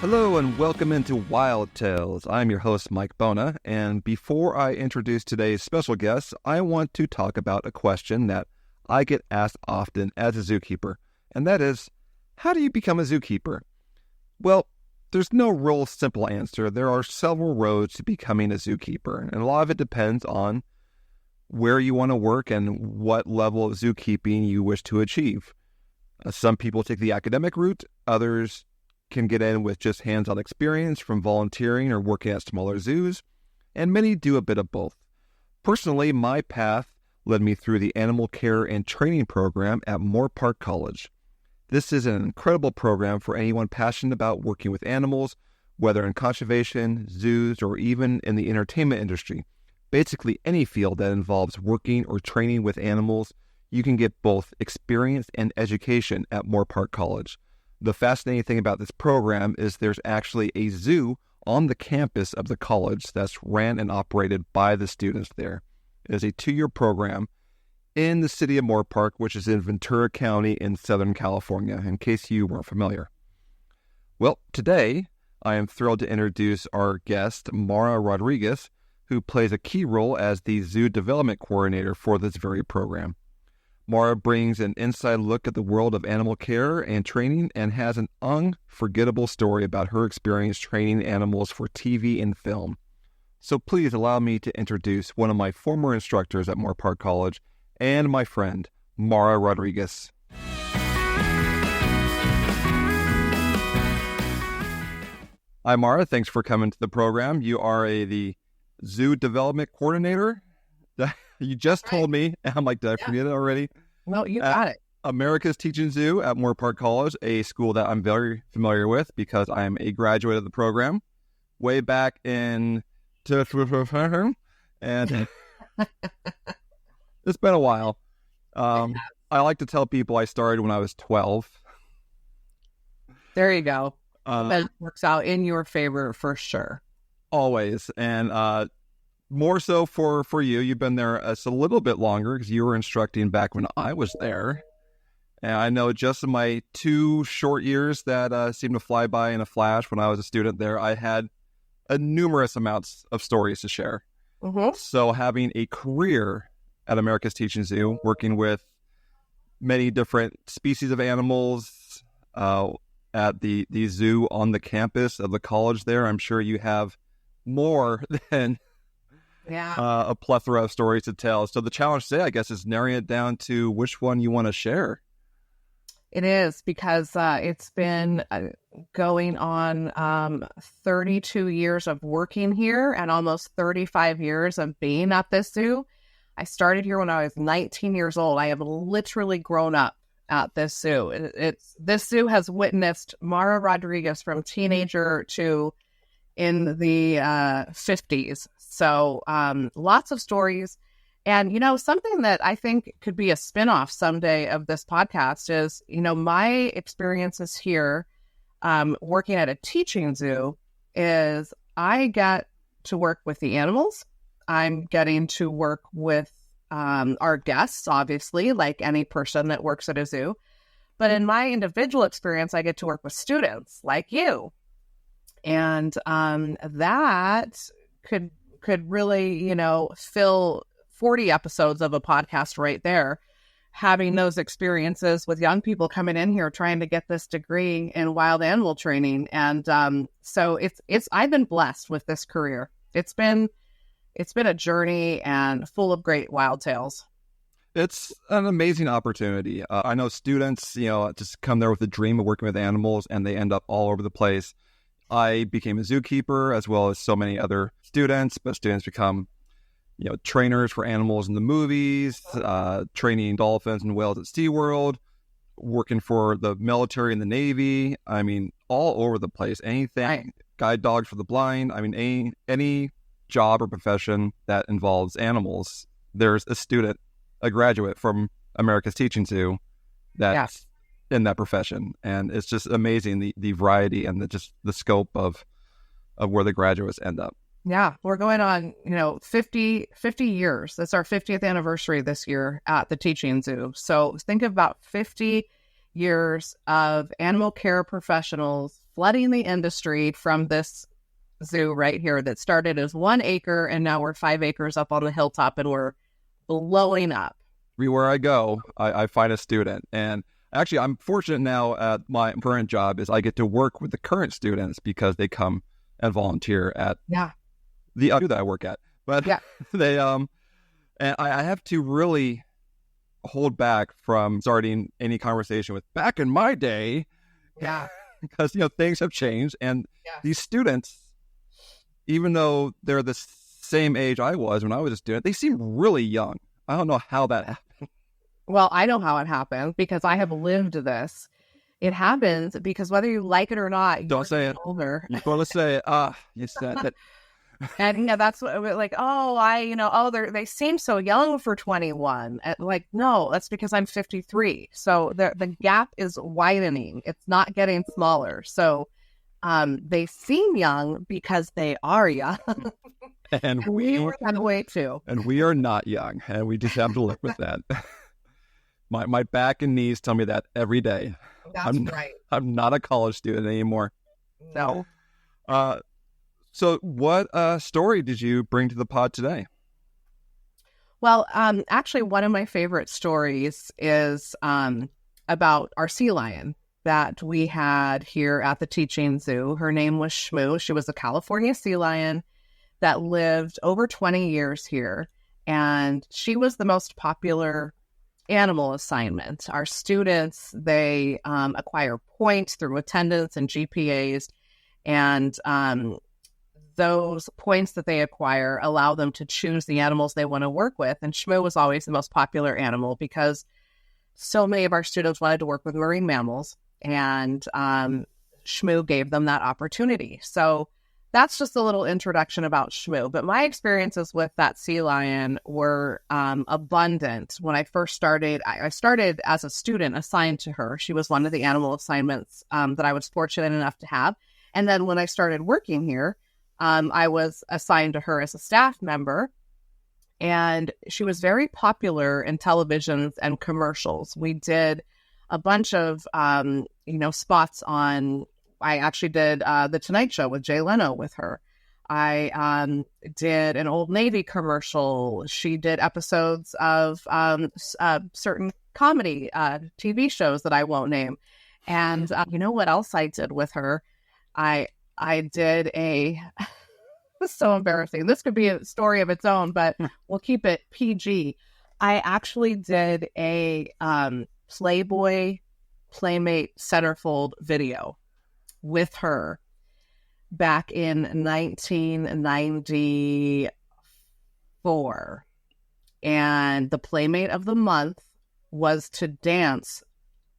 Hello and welcome into Wild Tales. I'm your host, Mike Bona, and before I introduce today's special guest, I want to talk about a question that I get asked often as a zookeeper, and that is, how do you become a zookeeper? Well, there's no real simple answer. There are several roads to becoming a zookeeper, and a lot of it depends on where you want to work and what level of zookeeping you wish to achieve. Some people take the academic route, others can get in with just hands-on experience from volunteering or working at smaller zoos, and many do a bit of both. Personally, my path led me through the animal care and training program at Moorpark College. This is an incredible program for anyone passionate about working with animals, whether in conservation, zoos, or even in the entertainment industry. Basically, any field that involves working or training with animals, you can get both experience and education at Moorpark College. The fascinating thing about this program is there's actually a zoo on the campus of the college that's ran and operated by the students there. It is a 2-year program in the city of Moorpark, which is in Ventura County in Southern California, in case you weren't familiar. Well, today I am thrilled to introduce our guest, Mara Rodriguez, who plays a key role as the zoo development coordinator for this very program. Mara brings an inside look at the world of animal care and training and has an unforgettable story about her experience training animals for TV and film. So please allow me to introduce one of my former instructors at Moorpark College and my friend, Mara Rodriguez. Hi, Mara. Thanks for coming to the program. You are the zoo development coordinator. You just told me. I'm like, did I forget it already? No, you got it. America's Teaching Zoo at Moorpark College, a school that I'm very familiar with because I am a graduate of the program way back in... And it's been a while. I like to tell people I started when I was 12. There you go. That works out in your favor for sure. Always. And more so for you. You've been there a little bit longer because you were instructing back when I was there. And I know just in my 2 short years that seemed to fly by in a flash when I was a student there, I had numerous amounts of stories to share. Mm-hmm. So having a career at America's Teaching Zoo, working with many different species of animals at the zoo on the campus of the college there, I'm sure you have more than... a plethora of stories to tell. So the challenge today, I guess, is narrowing it down to which one you want to share. It is because it's been going on 32 years of working here and almost 35 years of being at this zoo. I started here when I was 19 years old. I have literally grown up at this zoo. This zoo has witnessed Mara Rodriguez from teenager to in the 50s. So lots of stories. And, something that I think could be a spinoff someday of this podcast is, my experiences here working at a teaching zoo is I get to work with the animals. I'm getting to work with our guests, obviously, like any person that works at a zoo. But in my individual experience, I get to work with students like you. And that could really, fill 40 episodes of a podcast right there, having those experiences with young people coming in here trying to get this degree in wild animal training. And so I've been blessed with this career. It's been a journey and full of great wild tales. It's an amazing opportunity. I know students, just come there with a dream of working with animals and they end up all over the place. I became a zookeeper as well as so many other students, but students become, trainers for animals in the movies, training dolphins and whales at SeaWorld, working for the military and the Navy. I mean, all over the place. Anything, right. Guide dogs for the blind. I mean, any job or profession that involves animals, there's a student, a graduate from America's Teaching Zoo that's in that profession. And it's just amazing, the variety and the scope of where the graduates end up. Yeah, we're going on, 50 years. That's our 50th anniversary this year at the Teaching Zoo. So think about 50 years of animal care professionals flooding the industry from this zoo right here that started as 1 acre, and now we're 5 acres up on the hilltop, and we're blowing up. Everywhere I go, I find a student. And actually, I'm fortunate now at my current job is I get to work with the current students because they come and volunteer at the other that I work at. But they and I have to really hold back from starting any conversation with back in my day. Yeah. Because, things have changed. And these students, even though they're the same age I was when I was a student, they seem really young. I don't know how that happened. Well, I know how it happened because I have lived this. It happens because whether you like it or not, don't say it. Older. You're going to say it. You said that. And that's what like, they seem so young for 21. Like, no, that's because I'm 53. So the gap is widening. It's not getting smaller. So they seem young because they are young. And we were that way too. And we are not young. And we just have to live with that. My back and knees tell me that every day. That's right. I'm not a college student anymore. No. So what story did you bring to the pod today? Well, actually, one of my favorite stories is about our sea lion that we had here at the teaching zoo. Her name was Shmoo. She was a California sea lion that lived over 20 years here. And she was the most popular animal assignment. Our students, they acquire points through attendance and GPAs. And those points that they acquire allow them to choose the animals they want to work with. And Shmoo was always the most popular animal because so many of our students wanted to work with marine mammals. And Shmoo gave them that opportunity. So that's just a little introduction about Shmoo. But my experiences with that sea lion were abundant. When I first started, I started as a student assigned to her. She was one of the animal assignments that I was fortunate enough to have. And then when I started working here, I was assigned to her as a staff member. And she was very popular in televisions and commercials. We did a bunch of, spots on... I actually did The Tonight Show with Jay Leno with her. I did an Old Navy commercial. She did episodes of certain comedy TV shows that I won't name. And you know what else I did with her? I did a... This is so embarrassing. This could be a story of its own, but we'll keep it PG. I actually did a Playboy Playmate centerfold video with her back in 1994. And the Playmate of the Month was to dance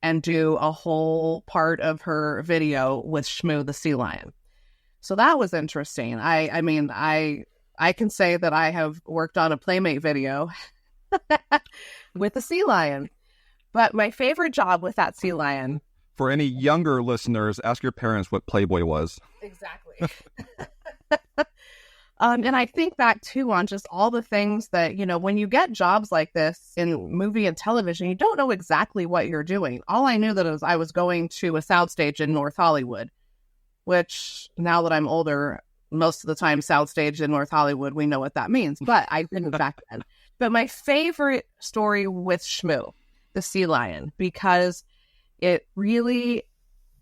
and do a whole part of her video with Shmoo the sea lion. So that was interesting. I mean, I can say that I have worked on a Playmate video with the sea lion. But my favorite job with that sea lion... For any younger listeners, ask your parents what Playboy was. Exactly. And I think back, too, on just all the things that, when you get jobs like this in movie and television, you don't know exactly what you're doing. All I knew that was I was going to a soundstage in North Hollywood, which now that I'm older, most of the time soundstage in North Hollywood, we know what that means. But I didn't back then. But my favorite story with Shmoo, the sea lion, because it really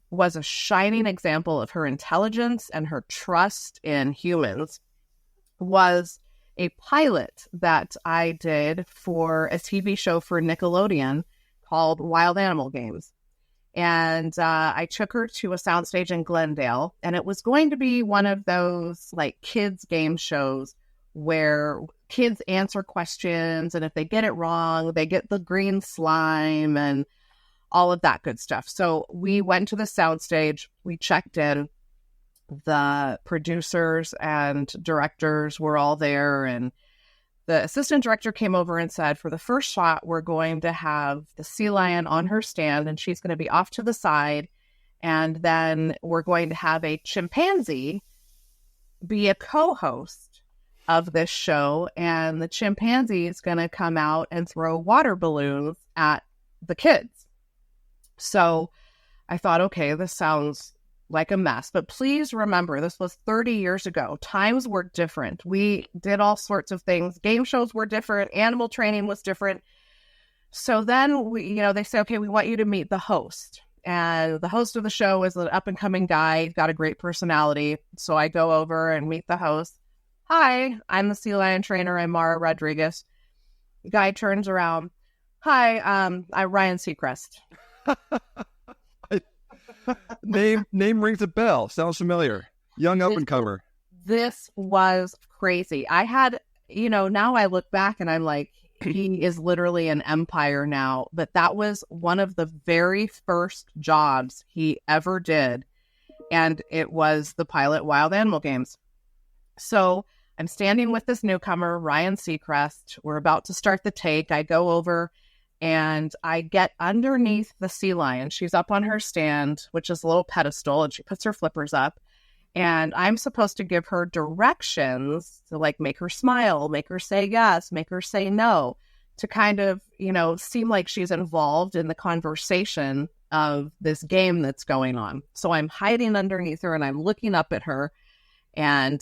was a shining example of her intelligence and her trust in humans, was a pilot that I did for a TV show for Nickelodeon called Wild Animal Games. And I took her to a soundstage in Glendale, and it was going to be one of those like kids game shows where kids answer questions, and if they get it wrong, they get the green slime and all of that good stuff. So we went to the soundstage, we checked in, the producers and directors were all there, and the assistant director came over and said, for the first shot, we're going to have the sea lion on her stand, and she's going to be off to the side, and then we're going to have a chimpanzee be a co-host of this show, and the chimpanzee is going to come out and throw water balloons at the kids. So I thought, okay, this sounds like a mess. But please remember, this was 30 years ago. Times were different. We did all sorts of things. Game shows were different. Animal training was different. So then they say, okay, we want you to meet the host. And the host of the show is an up-and-coming guy, got a great personality. So I go over and meet the host. Hi, I'm the sea lion trainer. I'm Mara Rodriguez. The guy turns around. Hi, I'm Ryan Seacrest. Name rings a bell. Sounds familiar. Young up-and-comer. This was crazy. I had, now I look back and I'm like, he is literally an empire now. But that was one of the very first jobs he ever did. And it was the pilot Wild Animal Games. So I'm standing with this newcomer, Ryan Seacrest. We're about to start the take. I go over and I get underneath the sea lion. She's up on her stand, which is a little pedestal, and she puts her flippers up. And I'm supposed to give her directions to make her smile, make her say yes, make her say no, to kind of, seem like she's involved in the conversation of this game that's going on. So I'm hiding underneath her and I'm looking up at her. And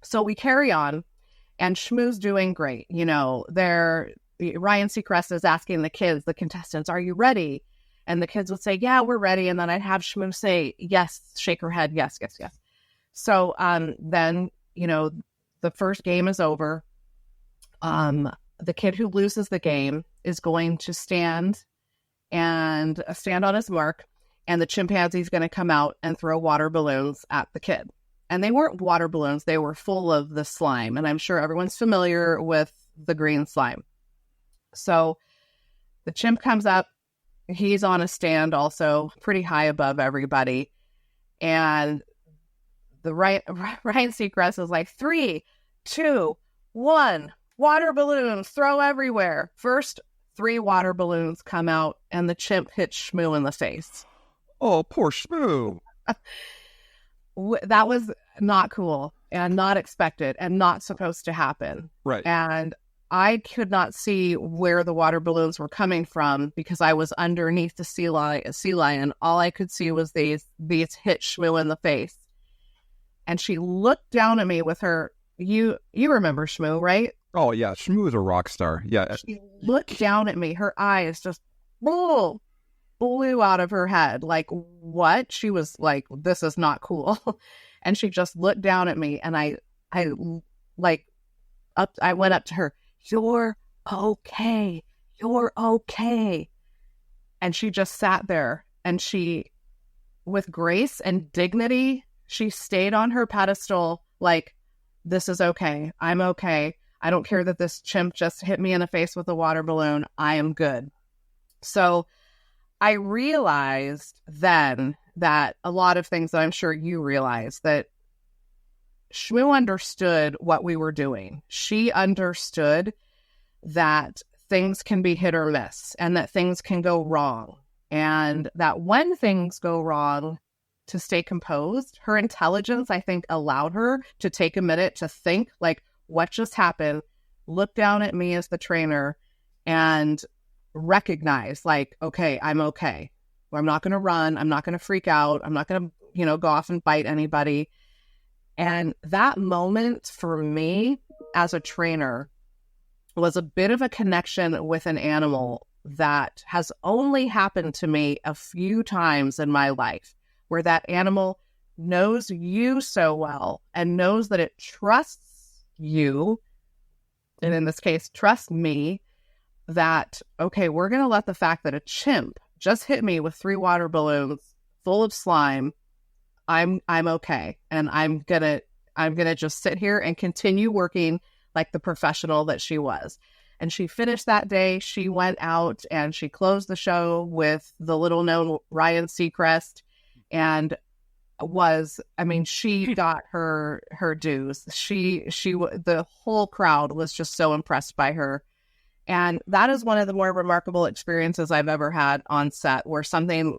so we carry on, and Shmoo's doing great. Ryan Seacrest is asking the kids, the contestants, are you ready? And the kids would say, yeah, we're ready. And then I'd have Shmoo say, yes, shake her head. Yes, yes, yes. So then, the first game is over. The kid who loses the game is going to stand on his mark. And the chimpanzee's going to come out and throw water balloons at the kid. And they weren't water balloons. They were full of the slime. And I'm sure everyone's familiar with the green slime. So the chimp comes up. He's on a stand also, pretty high above everybody. And the Ryan Seacrest is like, 3, 2, 1, water balloons, throw everywhere. First 3 water balloons come out, and the chimp hits Shmoo in the face. Oh, poor Shmoo. That was not cool and not expected and not supposed to happen. Right. And I could not see where the water balloons were coming from because I was underneath the sea lion. All I could see was these hit Shmoo in the face. And she looked down at me with her, you remember Shmoo, right? Oh, yeah. Shmoo is a rock star. Yeah. She looked down at me. Her eyes just blew out of her head. Like, what? She was like, this is not cool. And she just looked down at me, and I went up to her. You're okay. You're okay. And she just sat there, and she, with grace and dignity, she stayed on her pedestal like, this is okay. I'm okay. I don't care that this chimp just hit me in the face with a water balloon. I am good. So I realized then that a lot of things that I'm sure you realize, that Shmoo understood what we were doing. She understood that things can be hit or miss, and that things can go wrong. And that when things go wrong, to stay composed. Her intelligence, I think, allowed her to take a minute to think, like, what just happened? Look down at me as the trainer and recognize, like, okay, I'm okay. I'm not going to run. I'm not going to freak out. I'm not going to, go off and bite anybody. And that moment for me as a trainer was a bit of a connection with an animal that has only happened to me a few times in my life, where that animal knows you so well and knows that it trusts you, and in this case, trust me, that, okay, we're going to let the fact that a chimp just hit me with 3 water balloons full of slime, I'm okay. And I'm going to just sit here and continue working like the professional that she was. And she finished that day. She went out and she closed the show with the little known Ryan Seacrest, and she got her dues. The whole crowd was just so impressed by her. And that is one of the more remarkable experiences I've ever had on set, where something,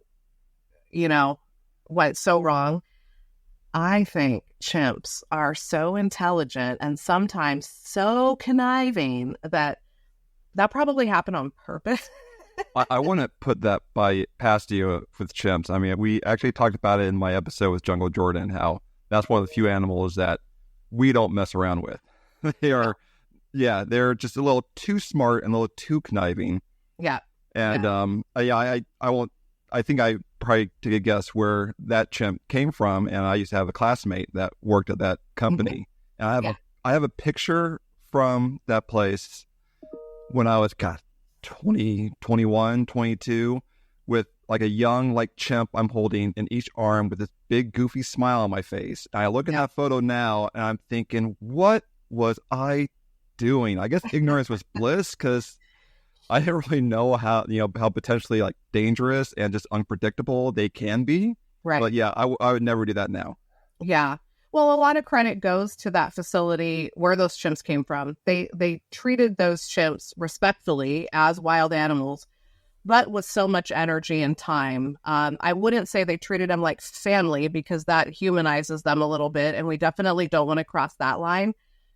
went so wrong. I think chimps are so intelligent and sometimes so conniving that probably happened on purpose. I want to put that past you with chimps. I mean, we actually talked about it in my episode with Jungle Jordan, how that's one of the few animals that we don't mess around with. They are, yeah, they're just a little too smart and a little too conniving. Yeah. And I won't. I think I probably take a guess where that chimp came from. And I used to have a classmate that worked at that company, and I have a picture from that place when I was 20, 21, 22, with like a young like chimp I'm holding in each arm with this big goofy smile on my face. And I look at that photo now and I'm thinking, what was I doing? I guess ignorance was bliss, because I didn't really know how potentially like dangerous and just unpredictable they can be. Right. But yeah, I would never do that now. Yeah. Well, a lot of credit goes to that facility where those chimps came from. They treated those chimps respectfully as wild animals, but with so much energy and time. I wouldn't say they treated them like family, because that humanizes them a little bit, and we definitely don't want to cross that line.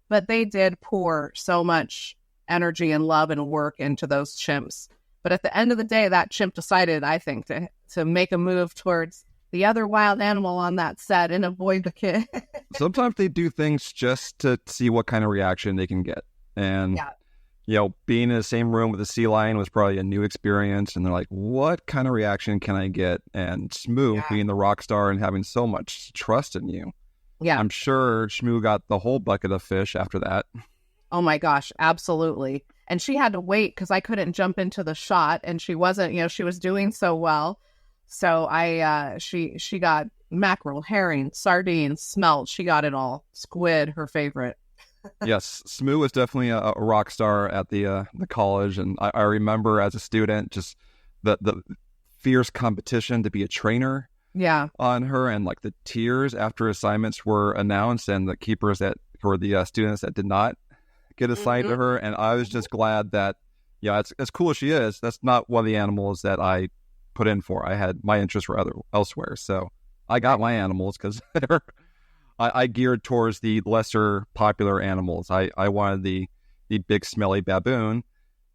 But they did pour so much energy and love and work into those chimps. But at the end of the day, that chimp decided, I think, to make a move towards the other wild animal on that set and avoid the kid. Sometimes they do things just to see what kind of reaction they can get. And, being in the same room with a sea lion was probably a new experience. And they're like, what kind of reaction can I get? And Shmoo, being the rock star and having so much trust in you. Yeah. I'm sure Shmoo got the whole bucket of fish after that. Oh my gosh, absolutely. And she had to wait because I couldn't jump into the shot, and she wasn't, she was doing so well. So she got mackerel, herring, sardines, smelt. She got it all. Squid, her favorite. Yes, Shmoo was definitely a rock star at the college, and I remember as a student just the fierce competition to be a trainer. Yeah, on her, and like the tears after assignments were announced, and the keepers that were the students that did not get assigned to her, and I was just glad that as cool as she is, that's not one of the animals that I put in for. I had my interests were elsewhere, so I got my animals because I geared towards the lesser popular animals. I wanted the big smelly baboon,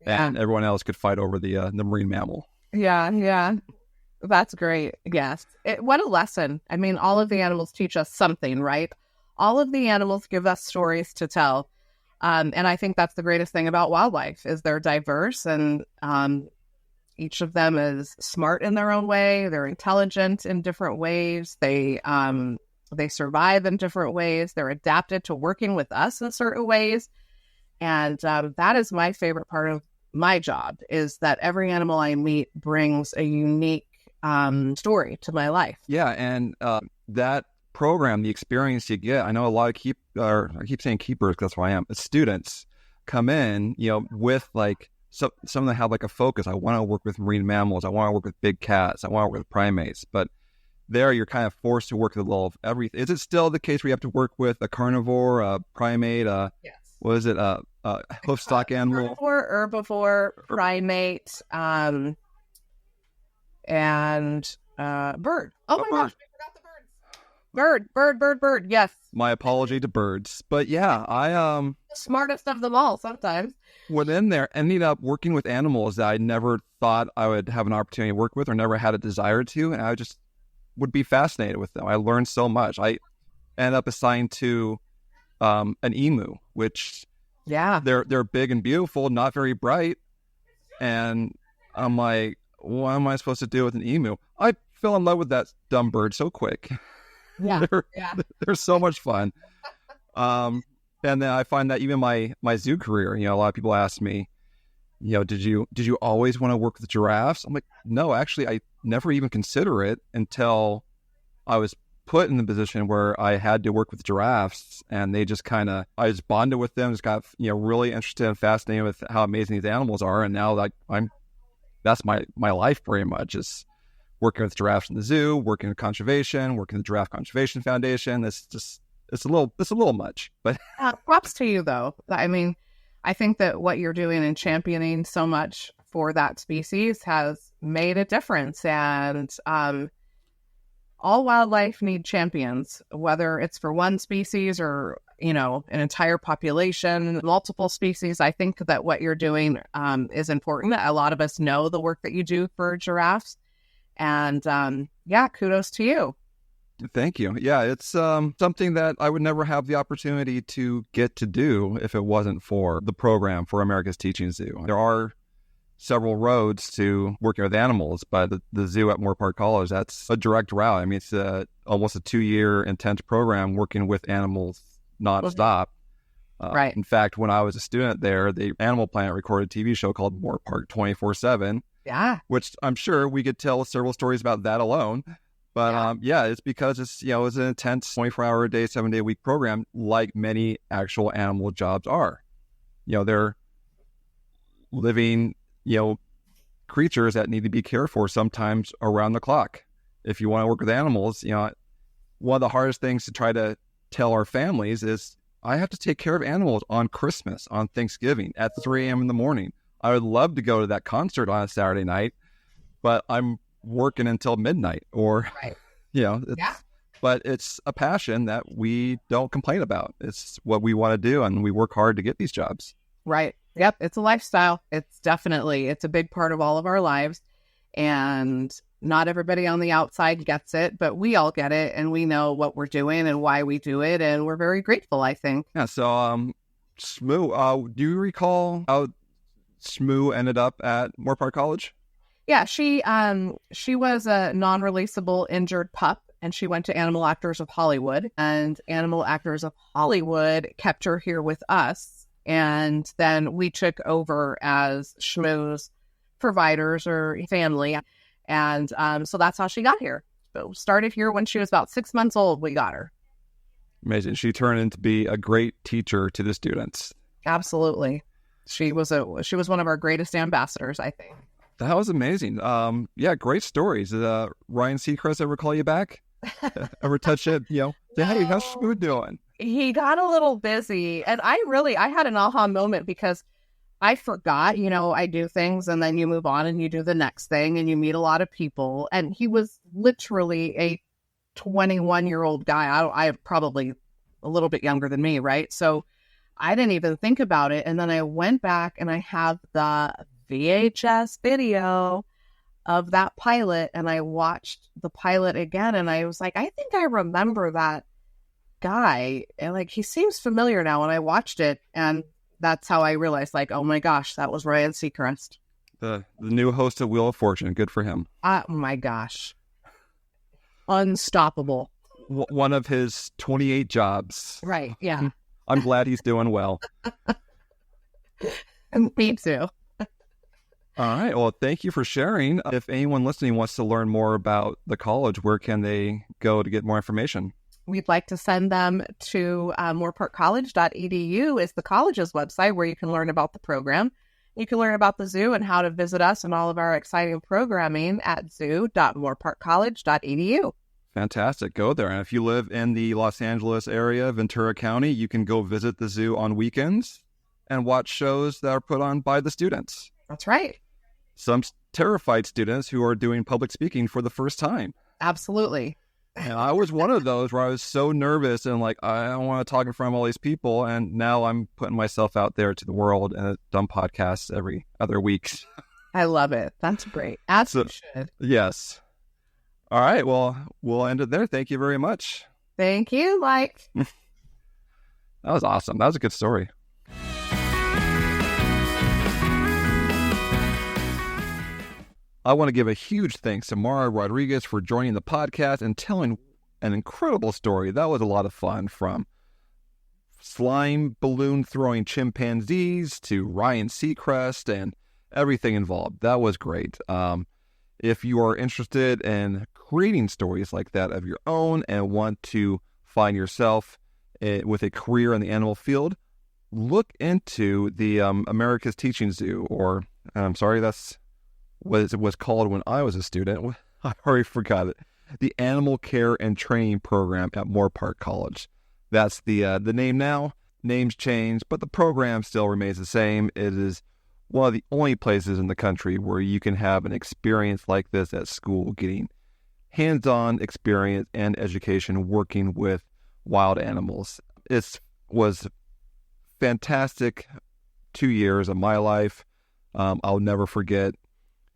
and everyone else could fight over the marine mammal. Yeah, that's great. Yes, what a lesson. I mean, all of the animals teach us something, right? All of the animals give us stories to tell, and I think that's the greatest thing about wildlife is they're diverse, and each of them is smart in their own way. They're intelligent in different ways. They survive in different ways. They're adapted to working with us in certain ways. And that is my favorite part of my job, is that every animal I meet brings a unique story to my life. Yeah, and that program, the experience you get, I know a lot of I keep saying keepers because that's who I am, students come in, with like, some of them have like a focus. I want to work with marine mammals. I want to work with big cats. I want to work with primates. But there, you're kind of forced to work with a little of everything. Is it still the case where you have to work with a carnivore, a primate, yes. What is it, a hoofstock animal? Carnivore, herbivore, primate, and bird. Oh my gosh, I forgot the birds. Bird. Yes. My apology to birds. But yeah, the smartest of them all sometimes. Within there, ended up working with animals that I never thought I would have an opportunity to work with or never had a desire to. And I just would be fascinated with them. I learned so much. I ended up assigned to an emu, which they're big and beautiful, not very bright. And I'm like, what am I supposed to do with an emu? I fell in love with that dumb bird so quick. Yeah, they're so much fun. And then I find that even my zoo career, a lot of people ask me, did you always want to work with giraffes? I'm like, no, actually, I never even consider it until I was put in the position where I had to work with giraffes, and they just I just bonded with them, just got really interested and fascinated with how amazing these animals are, and now that's my life pretty much is working with giraffes in the zoo, working in conservation, working with the Giraffe Conservation Foundation. It's a little much, but props to you though. I mean, I think that what you're doing and championing so much for that species has made a difference, and all wildlife need champions, whether it's for one species or an entire population, multiple species. I think that what you're doing is important. A lot of us know the work that you do for giraffes. And kudos to you. Thank you. Yeah, it's something that I would never have the opportunity to get to do if it wasn't for the program for America's Teaching Zoo. There are several roads to working with animals, but the zoo at Moorpark College, that's a direct route. I mean, it's almost a 2-year intense program working with animals nonstop. Right. In fact, when I was a student there, the Animal Planet recorded a TV show called Moorpark 24/7. Yeah. Which I'm sure we could tell several stories about that alone. But it's because it's an intense 24-hour a day, 7-day a week program, like many actual animal jobs are. They're living, creatures that need to be cared for sometimes around the clock. If you want to work with animals, one of the hardest things to try to tell our families is I have to take care of animals on Christmas, on Thanksgiving at 3 a.m. in the morning. I would love to go to that concert on a Saturday night, but I'm working until midnight right. But it's a passion that we don't complain about. It's what we want to do, and we work hard to get these jobs. Right. Yep. It's a lifestyle. It's a big part of all of our lives, and not everybody on the outside gets it, but we all get it, and we know what we're doing and why we do it, and we're very grateful, I think. Yeah. So, Smoo, do you recall how Smoo ended up at Moorpark College? Yeah, she was a non-releasable injured pup, and she went to Animal Actors of Hollywood, and Animal Actors of Hollywood kept her here with us, and then we took over as Shmoo's providers or family, and so that's how she got here. So started here when she was about 6 months old. We got her. Amazing. She turned into be a great teacher to the students. Absolutely. She was one of our greatest ambassadors, I think. That was amazing. Great stories. Did Ryan Seacrest ever call you back? Ever touch it? Say, hey, how's Shmoo doing? He got a little busy, and I had an aha moment because I forgot, I do things and then you move on and you do the next thing and you meet a lot of people. And he was literally a 21-year-old guy. I probably a little bit younger than me, right? So I didn't even think about it. And then I went back and I have the VHS video of that pilot, and I watched the pilot again, and I was like, I think I remember that guy, and he seems familiar now. And I watched it, and that's how I realized, oh my gosh, that was Ryan Seacrest, the new host of Wheel of Fortune. Good for him. Oh my gosh, unstoppable. One of his 28 jobs. Right? Yeah. I'm glad he's doing well. Me too. All right. Well, thank you for sharing. If anyone listening wants to learn more about the college, where can they go to get more information? We'd like to send them to moorparkcollege.edu is the college's website, where you can learn about the program. You can learn about the zoo and how to visit us and all of our exciting programming at zoo.moorparkcollege.edu. Fantastic. Go there. And if you live in the Los Angeles area, Ventura County, you can go visit the zoo on weekends and watch shows that are put on by the students. That's right. Some terrified students who are doing public speaking for the first time. Absolutely. And I was one of those where I was so nervous and I don't want to talk in front of all these people. And now I'm putting myself out there to the world and done podcasts every other week. I love it. That's great. As you should. Yes. All right. Well, we'll end it there. Thank you very much. Thank you, Mike. That was awesome. That was a good story. I want to give a huge thanks to Mara Rodriguez for joining the podcast and telling an incredible story. That was a lot of fun, from slime balloon throwing chimpanzees to Ryan Seacrest and everything involved. That was great. If you are interested in creating stories like that of your own and want to find yourself with a career in the animal field, look into the America's Teaching Zoo, or I'm sorry, that's what it was called when I was a student. I already forgot it. The Animal Care and Training Program at Moorpark College. That's the name now. Names changed, but the program still remains the same. It is one of the only places in the country where you can have an experience like this at school, getting hands-on experience and education working with wild animals. It's was fantastic 2 years of my life. I'll never forget.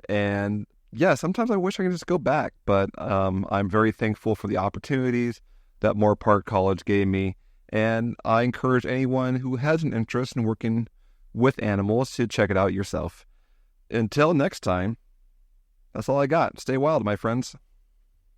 And yeah, sometimes I wish I could just go back, but I'm very thankful for the opportunities that Moorpark College gave me. And I encourage anyone who has an interest in working with animals to check it out yourself. Until next time, that's all I got. Stay wild, my friends.